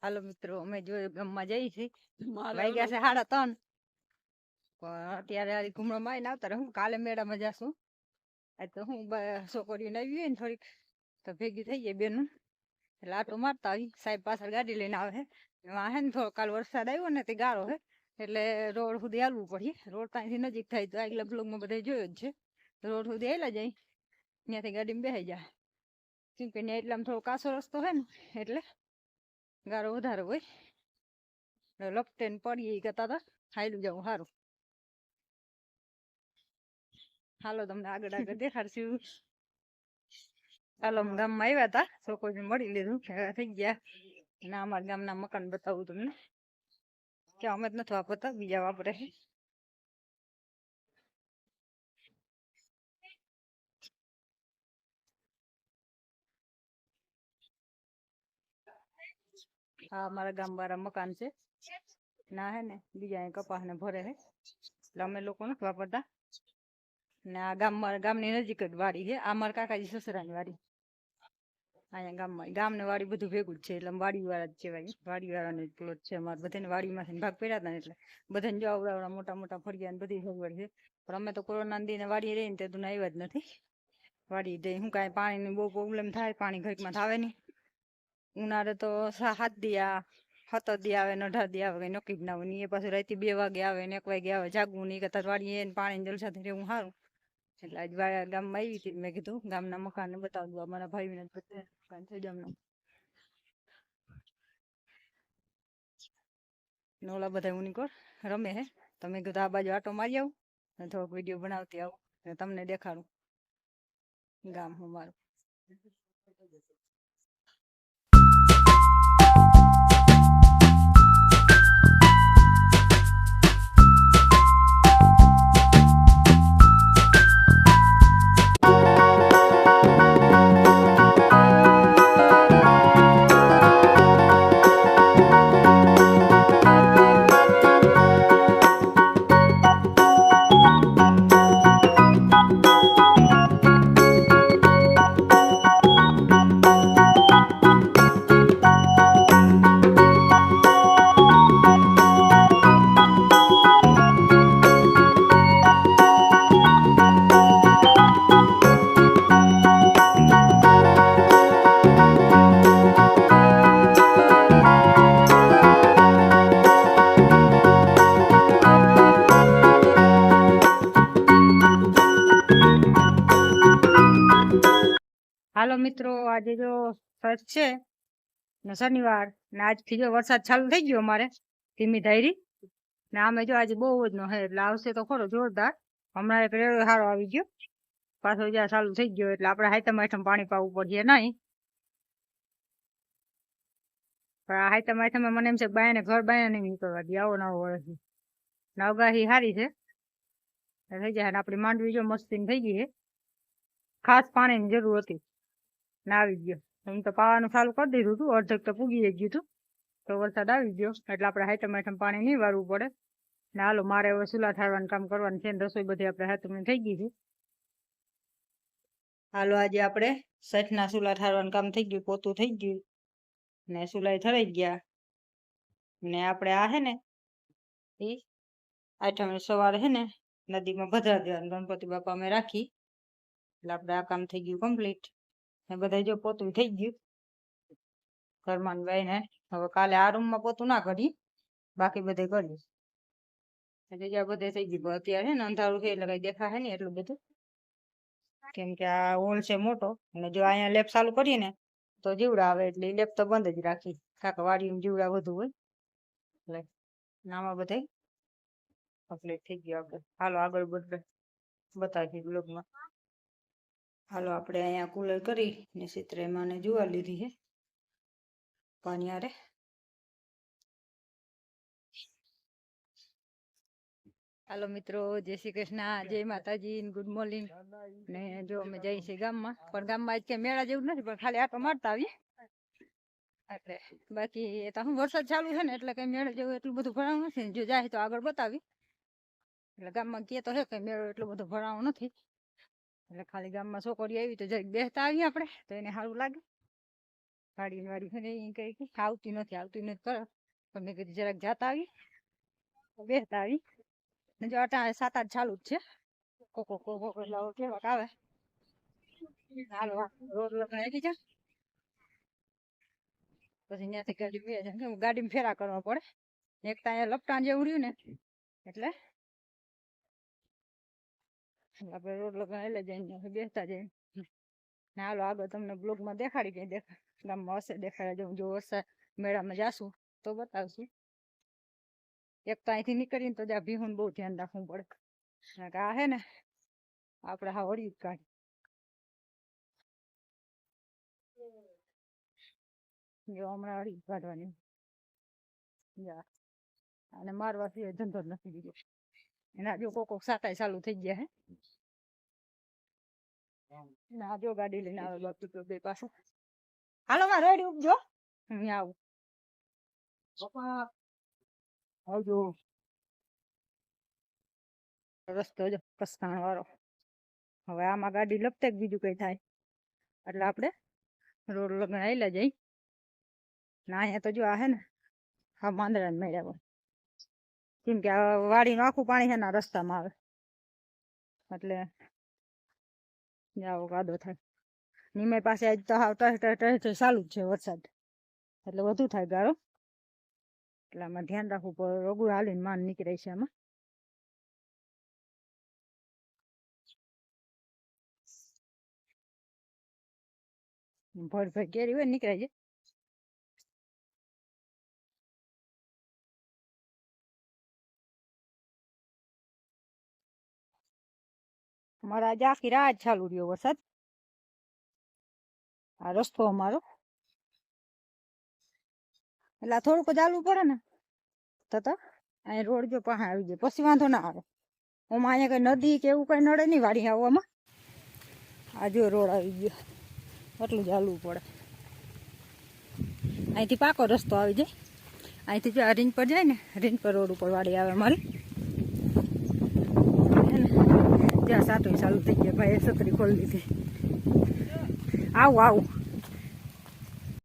હાલો મિત્રો, અમે જો ગામમાં જઈએ છીએ. વાગ્યા છે 3:30. પણ અત્યારે ઘૂમરામાં આવીને આવતા રહું. કાલે મેળામાં જાશું. આજ તો હું છોકરીઓ નવી હોય ને થોડીક તો ભેગી થઈ જાય બેનું, એટલે આટો મારતા આવી. સાહેબ પાછળ ગાડી લઈને આવે છે. એમાં હે ને થોડો કાલ વરસાદ આવ્યો ને તે ગાળો છે, એટલે રોડ સુધી હાલવું પડે. રોડ ત્યાંથી નજીક થાય તો આગલા બ્લોગમાં બધા જોયો જ છે. રોડ સુધી હાલ્યા જાય, ત્યાંથી ગાડીમાં બેસી જાય. કેમ કે ત્યાં એટલામાં થોડો કાસો રસ્તો છે ને, એટલે ગારો વધારે હોય. લપટે ને પડીએ એ કરતા હતા હાલ્યું જવું સારું. હાલો તમને આગળ આગળ દેખાડશું. ચાલો ગામમાં આવ્યા હતા, છોકરીને મળી લીધું, થઈ ગયા. ના અમારા ગામના મકાન બતાવું તમને. કે અમે જ નથી વાપરતા, બીજા વાપરે છે. હા, અમારા ગામ વાળા મકાન છે. ના હે ને બીજા કપાસ ને ભરે છે, એટલે અમે લોકો નથી વાપરતા. ને આ ગામની નજીક જ વાડી છે. આ મારા કાકાજી સસરાની વાડી. અહીંયા ગામને વાડી બધું ભેગું જ છે, એટલે વાડી વાળા જ કહેવાય. વાડી વાળાનો જ પ્લોટ છે અમારે. બધાને વાડીમાંથી ભાગ પડ્યા હતા ને, એટલે બધાને જો આવડા મોટા મોટા ફળિયા ને બધી સગવડ છે. પણ અમે તો કોરોના દીને વાડી રહીને તે તું આવ્યા જ નથી. વાડી દઈ શું કાંઈ પાણીની બહુ પ્રોબ્લેમ થાય, પાણી ઘડીકમાં થાવે નહીં. ઉનાળે તો 7 દી 7 દી આવે ને 18 દી આવે, કઈ નક્કી જ ના હોય. એ પાછું રાતે 2 વાગે આવે ને 1 વાગે આવે. જાગવું નહીં કરતા વાડીએ પાણી જલસાથી રહેવું સારું. એટલે આજ ગામમાં આવી હતી. મેં કીધું ગામના મકાન બતાવી દઉં અમારા ભાઈને ઓલા બધા ઉનીકોર રમે હે. તમે કીધું આ બાજુ આટો મારી આવું ને થોડોક વિડીયો બનાવતી આવું ને તમને દેખાડું ગામ અમારું. હાલો મિત્રો, આજે જો સચ છે ને શનિવાર ને આજથી જો વરસાદ ચાલુ થઈ ગયો અમારે ધીમી ધારી ને આમે જો આજે બહુ જ નો હે, એટલે આવશે તો ખરો જોરદાર. હમણાં એક રેડો સારો આવી ગયો, પાછો જ્યાં ચાલુ થઈ ગયો, એટલે આપણે હાઈતમ હાઈતમ પાણી પાવું પડશે નહીં. પણ આ હાઈતમ હાઈતમ મને એમ છે બાયને ઘર બાયને નહીં નીકળવા દે, આવો નવો વર્ષ નવગાહી સારી છે. થઈ જાય ને આપણી માંડવી જો મસ્તી થઈ ગઈ છે. ખાસ પાણીની જરૂર હતી ને આવી ગયો. હું તો પાવાનું ચાલુ કરી દીધું હતું, અડધક તો પૂગી ગયું હતું. તો વરસાદ આવી ગયો એટલે આપણે હાઈટમ હાઈટમ પાણી નહીં વાળવું પડે. ને હાલો મારે હવે ચૂલા ઠારવાનું કામ કરવાનું છે ને રસોઈ બધી આપણે હાથમાં થઈ ગઈ છે. હાલો આજે આપણે સઠના ચૂલા ઠારવાનું કામ થઈ ગયું, પોતું થઈ ગયું ને ચૂલા ઠરાઈ ગયા. ને આપણે આ હે ને એ આઠમ સવારે હે ને નદીમાં ભદ્રા દેવાનું ગણપતિ બાપા અમે રાખી, એટલે આપણે આ કામ થઈ ગયું કમ્પ્લીટ. ને બધા જો પોતું થઈ ગયું ઘરમાં ને. હવે કાલે આ રૂમમાં પોતું ના કરી, બાકી બધે કર્યું. એટલે બધે થઈ ગયું. અત્યારે ને અંધારું છે એટલે કઈ દેખાય નહીં એટલું બધું, કેમ કે આ હોલ છે મોટો. અને જો અહીંયા લેપ ચાલુ કરીએ ને તો જીવડા આવે, એટલે લેપ તો બંધ જ રાખી. કાકા વાડીમાં જીવડા વધુ હોય એટલે નામાં બધે કમ્પ્લીટ થઈ ગયું. આપણે હાલો આગળ બતાવી બ્લોગમાં. હાલો આપણે અહીંયા કુલર કરી ને ચિત્રેમાં ને જોવા લીધી છે પાણી આરે. હાલો મિત્રો, જય શ્રી કૃષ્ણ, જય માતાજી, ગુડ મોર્નિંગ. ને જો અમે જઈએ છીએ ગામમાં, પણ ગામમાં આજ કે મેળા જેવું નથી, પણ ખાલી આટો મારતા આવીએ. એટલે બાકી તો હું વરસાદ ચાલુ છે ને એટલે કઈ મેળા જેવું એટલું બધું ભરાવું નથી. જો જાય તો આગળ બતાવી. એટલે ગામમાં કે તો હે કઈ મેળો એટલું બધું ભરાવું નથી, એટલે ખાલી ગામમાં છોકરી આવી તો જઈ બેસતા આવીએ આપણે તો એને સારું લાગે. ગાડી વાળી છે ને એ કઈ આવતી નથી કરે પણ મેં કીધું જરાક જાતા આવી બેસતા આવી જો અટાણે 7-8 ચાલુ જ છે કોકો એટલે કેવાક આવે હાલો રોડ લગાવી જા પછી ત્યાંથી ગાડી બે જાય ગાડીમાં ફેરા કરવા પડે એક તો અહીંયા લપટાણ જેવું રહ્યું ને એટલે આપણે રોડ લગાવી લઈ જઈને બેસતા જઈએ ને હાલો આગળ તમને બ્લોગમાં દેખાડી કઈ ગામમાં હશે દેખાડ્યા જવું જો વરસાદ મેળામાં જાશું તો બતાવશું એક તો અહીંથી નીકળીને તો જ્યાં ભીહું બહુ ધ્યાન રાખવું પડે આ હે ને આપણે હા વળી કાઢી જો હમણાં અડી કાઢવાની અને મારવા સિવાય ધંધો જ નથી બીજો એના જો કોક સાટાઈ ચાલુ થઈ ગયા હે ના જો ગાડી લઈને આવે બાપુ તો બે પાછું હાલો માં રેડી ઉપજો હું આવું પપ્પા આવજો રસ્તો જો કસ્તાણ વાળો હવે આમાં ગાડી લપટે બીજું કઈ થાય એટલે આપણે રોડ લગન આવેલા જઈ ના અહીંયા તો જો આ હે ને હા માંદડા ને મેળ્યા હોય કેમ કે આ વાડીનું આખું પાણી છે ને રસ્તામાં આવે એટલે જાઓ કાદો થાય નિમે પાસે આજ તો હાવ ટહ ચાલુ જ છે વરસાદ એટલે વધુ થાય ગાળો એટલે આમાં ધ્યાન રાખવું પડે રોગું હાલીને માન નીકળે છે આમાં ભર કેરી હોય નીકળે છે અમારા આજે આખી રાત ચાલુ રહ્યો વરસાદ આ રસ્તો અમારો એટલે થોડુંક ચાલવું પડે ને તો અહીંયા રોડ જો પાસે આવી જાય પછી વાંધો ના આવે આમાં અહીંયા કઈ નદી કે એવું કઈ નડે નહીં વાડી આવવામાં આ જો રોડ આવી ગયો એટલું ચાલવું પડે અહીંથી પાકો રસ્તો આવી જાય અહીંથી જો આ રીંજ પર જાય ને રીંજ પર રોડ ઉપર વાડી આવે મારી જ્યાં સાતો ચાલુ થઈ ગયા ભાઈ છત્રી ખોલી લીધી આવું